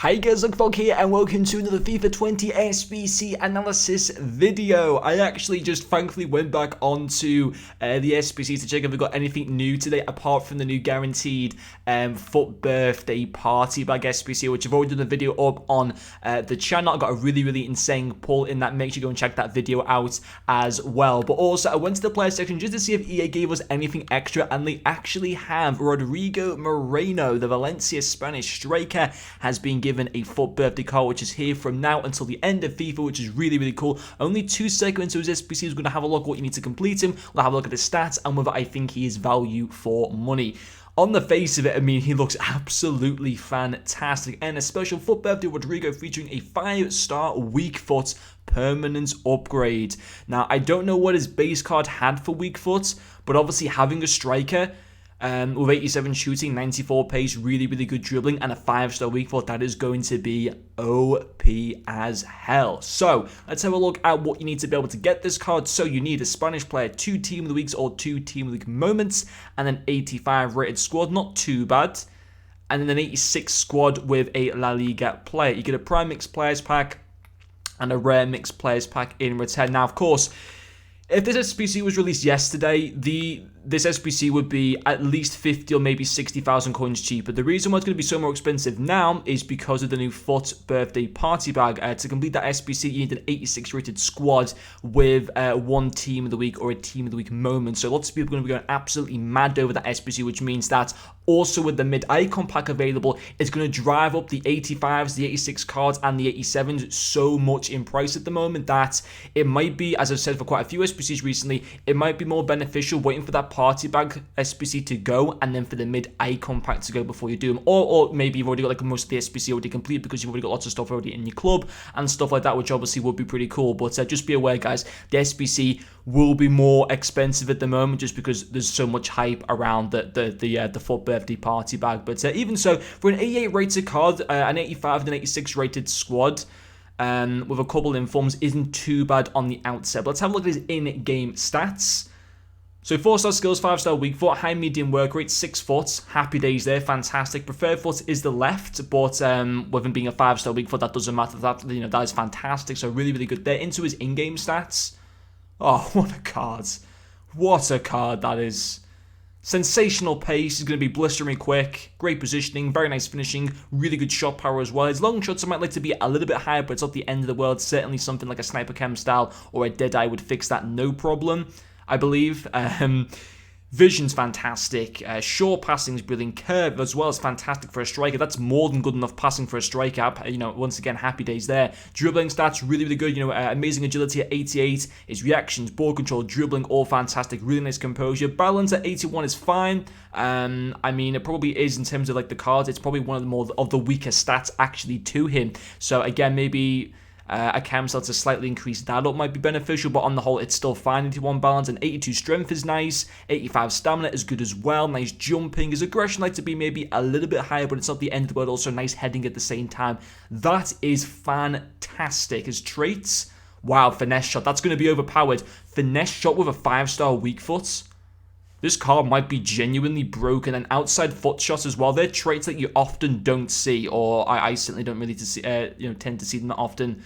Hi guys, Luckfog here and welcome to another FIFA 20 SBC analysis video. I actually just thankfully went back onto the SBCs to check if we got anything new today apart from the new guaranteed FUT birthday party bag SBC, which I've already done a video up on the channel. I got a really insane pull in that. Make sure you go and check that video out as well. But also I went to the player section just to see if EA gave us anything extra, and they actually have. Rodrigo Moreno, the Valencia Spanish striker, has been given a FUT birthday card, which is here from now until the end of FIFA, which is really cool. Only 2 seconds into his SBC. We're going to have a look at what you need to complete him. We'll have a look at his stats and whether I think he is value for money. On the face of it, I mean, he looks absolutely fantastic. And a special FUT birthday Rodrigo featuring a 5-star weak foot permanent upgrade. Now, I don't know what his base card had for weak foot, but obviously having a striker with 87 shooting, 94 pace, really good dribbling, and a 5-star weak foot, that is going to be OP as hell. So let's have a look at what you need to be able to get this card. So you need a Spanish player, 2 Team of the Weeks or 2 Team of the Week moments, and an 85 rated squad, not too bad. And then an 86 squad with a La Liga player. You get a Prime Mixed Players pack and a Rare Mixed Players pack in return. Now, of course, if this SBC was released yesterday, this SBC would be at least 50 or maybe 60,000 coins cheaper. The reason why it's going to be so more expensive now is because of the new FUT birthday party bag. To complete that SBC, you need an 86 rated squad with 1 Team of the Week or a Team of the Week moment. So lots of people are going to be going absolutely mad over that SBC, which means that also with the mid-icon pack available, it's going to drive up the 85s, the 86 cards, and the 87s so much in price at the moment that it might be, as I've said for quite a few SBCs recently, it might be more beneficial waiting for that party bag SBC to go and then for the mid-icon pack to go before you do them. Or maybe you've already got like most of the SBC already complete because you've already got lots of stuff already in your club and stuff like that, which obviously would be pretty cool. But just be aware, guys, the SBC will be more expensive at the moment just because there's so much hype around the FUT birthday party bag. But even so, for an 88 rated card, an 85 and an 86 rated squad with a couple informs isn't too bad on the outset. But let's have a look at his in-game stats. So 4-star skills, 5-star weak foot, high medium work rate, 6 foot, happy days there, fantastic. Preferred foot is the left, but with him being a 5-star weak foot, that doesn't matter. That is fantastic. So really good there. Into his in-game stats. Oh, what a card! What a card that is. Sensational pace, he's going to be blistering quick, great positioning, very nice finishing, really good shot power as well. His long shots I might like to be a little bit higher, but it's not the end of the world. Certainly something like a Sniper Chem style or a Deadeye would fix that, no problem, I believe. Vision's fantastic, short passing's brilliant, curve as well is fantastic for a striker. That's more than good enough passing for a striker. Once again, happy days there. Dribbling stats really good. Amazing agility at 88. His reactions, ball control, dribbling, all fantastic. Really nice composure. Balance at 81 is fine. I mean, it probably is in terms of like the cards. It's probably one of the more of the weaker stats actually to him. So again, maybe a cam cell to slightly increase that up might be beneficial, but on the whole, it's still fine. 81 balance and 82 strength is nice. 85 stamina is good as well. Nice jumping. His aggression like to be maybe a little bit higher, but it's not the end of the world. Also, nice heading at the same time. That is fantastic. His traits, wow, finesse shot. That's going to be overpowered. Finesse shot with a 5-star weak foot. This card might be genuinely broken. And outside foot shots as well. They're traits that you often don't see, or I certainly don't really tend to see them that often.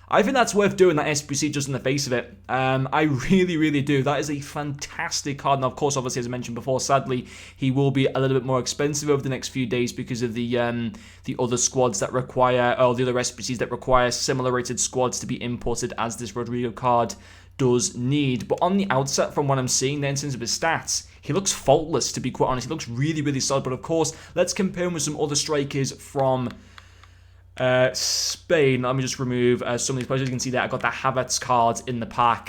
I think that's worth doing, that SBC, just in the face of it. I really do. That is a fantastic card. Now, of course, obviously, as I mentioned before, sadly, he will be a little bit more expensive over the next few days because of the other squads that require, or the other SBCs that require similar rated squads to be imported, as this Rodrigo card does need. But on the outset, from what I'm seeing there in terms of his stats, he looks faultless, to be quite honest. He looks really solid. But of course, let's compare him with some other strikers from Spain. Let me just remove some of these players. As you can see there, I got the Havertz card in the pack,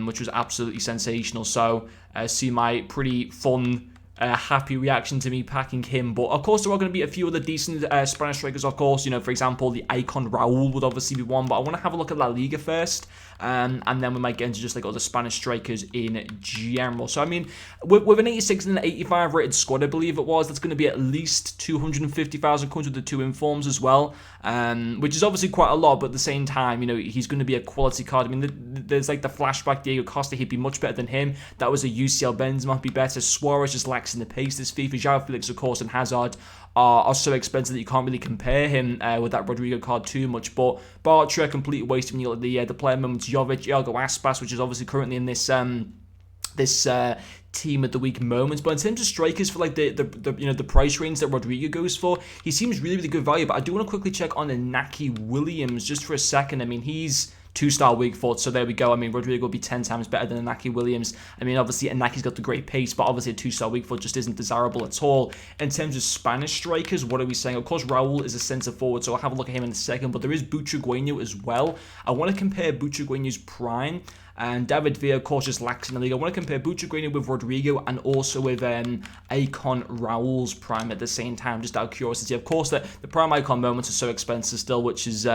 which was absolutely sensational. So see my pretty fun, happy reaction to me packing him. But of course, there are going to be a few other decent Spanish strikers. Of course, for example, the icon Raul would obviously be one. But I want to have a look at La Liga first. And then we might get into just like other Spanish strikers in general. So I mean, with an 86 and an 85 rated squad, I believe it was, that's going to be at least 250,000 coins with the 2 informs as well, which is obviously quite a lot. But at the same time, he's going to be a quality card. I mean, there's like the flashback Diego Costa, he'd be much better than him. That was a UCL Benzema, be better. Suarez just lacks lacks in the pace this FIFA. João Felix, of course, and Hazard are so expensive that you can't really compare him with that Rodrigo card too much. But Bartra, complete waste when you look at the player moments. Jovic, Iago Aspas, which is obviously currently in this team of the week moments. But in terms of strikers for like the price range that Rodrigo goes for, he seems really good value. But I do want to quickly check on Inaki Williams just for a second. I mean, he's 2-star weak foot, so there we go. I mean, Rodrigo will be 10 times better than Inaki Williams. I mean, obviously Inaki's got the great pace, but obviously a 2-star weak foot just isn't desirable at all. In terms of Spanish strikers, what are we saying? Of course, Raul is a centre forward, so I'll have a look at him in a second, but there is Butragueño as well. I want to compare Butragueño's prime, and David Villa, of course, just lacks in the league. I want to compare Butragueño with Rodrigo and also with Icon Raul's prime at the same time, just out of curiosity. Of course, the prime Icon moments are so expensive still, which is...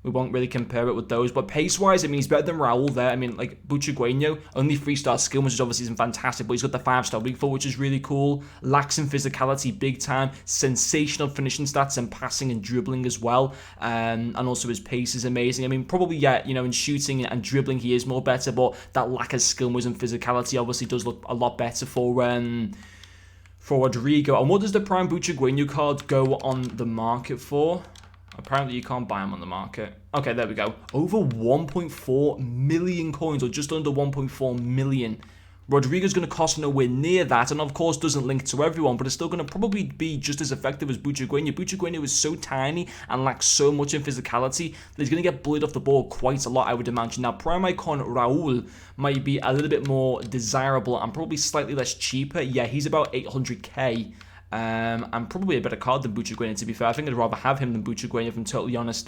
we won't really compare it with those. But pace-wise, I mean, he's better than Raul there. I mean, like, Butragueño, only 3-star skill, which is obviously isn't fantastic, but he's got the 5-star weak foot, which is really cool. Lacks in physicality, big time. Sensational finishing stats and passing and dribbling as well. And also his pace is amazing. I mean, probably, yeah, you know, in shooting and dribbling, he is more better, but that lack of skill and physicality obviously does look a lot better for Rodrigo. And what does the prime Butragueño card go on the market for? Apparently you can't buy them on the market. Okay, there we go. Over 1.4 million coins, or just under 1.4 million. Rodrigo's going to cost nowhere near that, and of course doesn't link to everyone, but it's still going to probably be just as effective as Butragueño. Butragueño is so tiny and lacks so much in physicality that he's going to get bullied off the ball quite a lot, I would imagine. Now, prime icon Raul might be a little bit more desirable and probably slightly less cheaper. Yeah, he's about 800k. And probably a better card than Butragueño, to be fair. I think I'd rather have him than Butragueño, if I'm totally honest.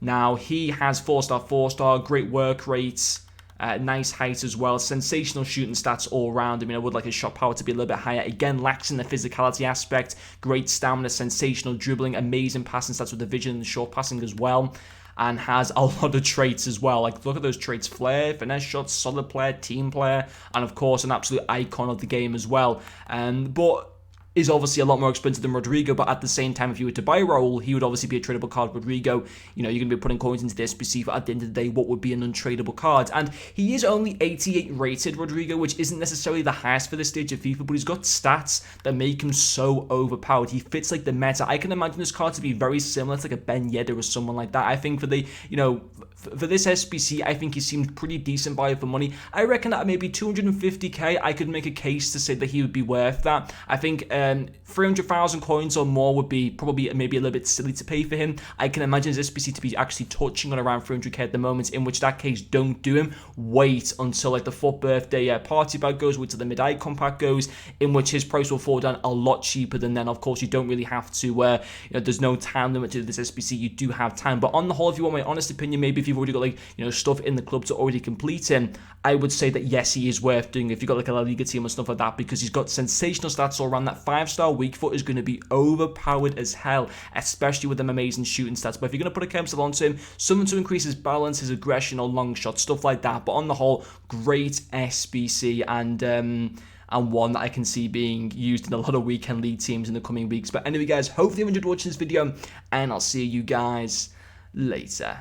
Now, he has 4-star, great work rates, nice height as well, sensational shooting stats all around. I mean, I would like his shot power to be a little bit higher. Again, lacks in the physicality aspect, great stamina, sensational dribbling, amazing passing stats with the vision and the short passing as well. And has a lot of traits as well. Like, look at those traits: flair, finesse shots, solid player, team player, and of course, an absolute icon of the game as well. But is obviously a lot more expensive than Rodrigo, but at the same time, if you were to buy Raul, he would obviously be a tradable card. Rodrigo, you know, you're going to be putting coins into the SBC, but at the end of the day, what would be an untradable card? And he is only 88 rated, Rodrigo, which isn't necessarily the highest for this stage of FIFA, but he's got stats that make him so overpowered. He fits like the meta. I can imagine this card to be very similar to like a Ben Yedder or someone like that. I think for the, you know, for this SBC, I think he seemed pretty decent value for money. I reckon at maybe 250k, I could make a case to say that he would be worth that. I think 300,000 coins or more would be probably maybe a little bit silly to pay for him. I can imagine his SBC to be actually touching on around 300k at the moment, in which that case, don't do him. Wait until like the 4th birthday party bag goes, wait till the mid-icon pack goes, in which his price will fall down a lot cheaper than then. Of course, you don't really have to, you know, there's no time limit to this SBC. You do have time. But on the whole, if you want my honest opinion, maybe if you've already got like, you know, stuff in the club to already complete him, I would say that yes, he is worth doing if you've got like a La Liga team or stuff like that, because he's got sensational stats all around. That 5-star weak foot is going to be overpowered as hell, especially with them amazing shooting stats. But if you're going to put a chemistry onto him, something to increase his balance, his aggression or long shots, stuff like that. But on the whole, great SBC, and one that I can see being used in a lot of weekend league teams in the coming weeks. But anyway, guys, hopefully you enjoyed watching this video, and I'll see you guys later.